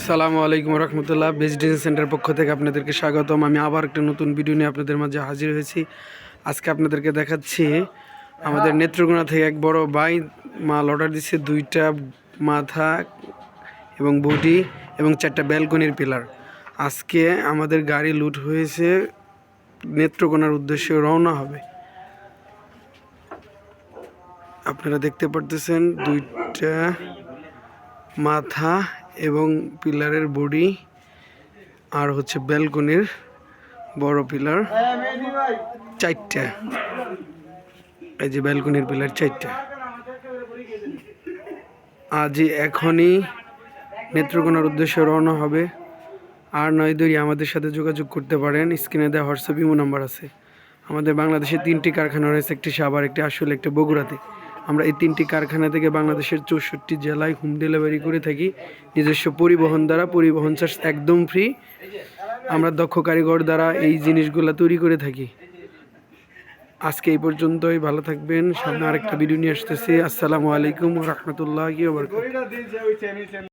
আসসালামু আলাইকুম রহমতুল্লাহ। Best design centre পক্ষ থেকে আপনাদেরকে স্বাগতম। আমি আবার একটা নতুন ভিডিও নিয়ে আপনাদের মাঝে হাজির হয়েছি। আজকে আপনাদেরকে দেখাচ্ছি আমাদের নেত্রকোনা থেকে এক বড় ভাই মাল অর্ডার দিচ্ছে, 2টা মাথা এবং বডি এবং 4টা ব্যালকনির পিলার। আজকে আমাদের গাড়ি লুট হয়েছে, নেত্রকোনার উদ্দেশ্যে রওনা হবে। আপনারা দেখতে পারতেছেন 2টা মাথা এবং পিলারের বডি, আর হচ্ছে ব্যালকনির বড় পিলার 4টা। এই যে ব্যালকনির পিলার 4টা। আজই এখনই নেত্রকোনার উদ্দেশ্যে রওনা হবে। আর নয় দেরি আমাদের সাথে যোগাযোগ করতে পারেন। স্ক্রিনে দেওয়া হোয়াটসঅ্যাপ ইমো নাম্বার আছে। আমাদের বাংলাদেশে 3টি কারখানা রয়েছে, একটি সাভার, একটি আসলে, একটি বগুড়াতে। আমরা এই 3টি কারখানা থেকে বাংলাদেশের 64 জেলায় হোম ডেলিভারি করে থাকি নিজস্ব পরিবহন দ্বারা। পরিবহন চার্জ একদম ফ্রি। আমরা দক্ষ কারিগর দ্বারা এই জিনিসগুলো তৈরি করে থাকি। আজকে এই পর্যন্তই, ভালো থাকবেন। সামনে আরেকটা ভিডিও নিয়ে আসতেছি। আসসালামু আলাইকুম ওয়া রাহমাতুল্লাহি ওয়া বারাকাতুহু।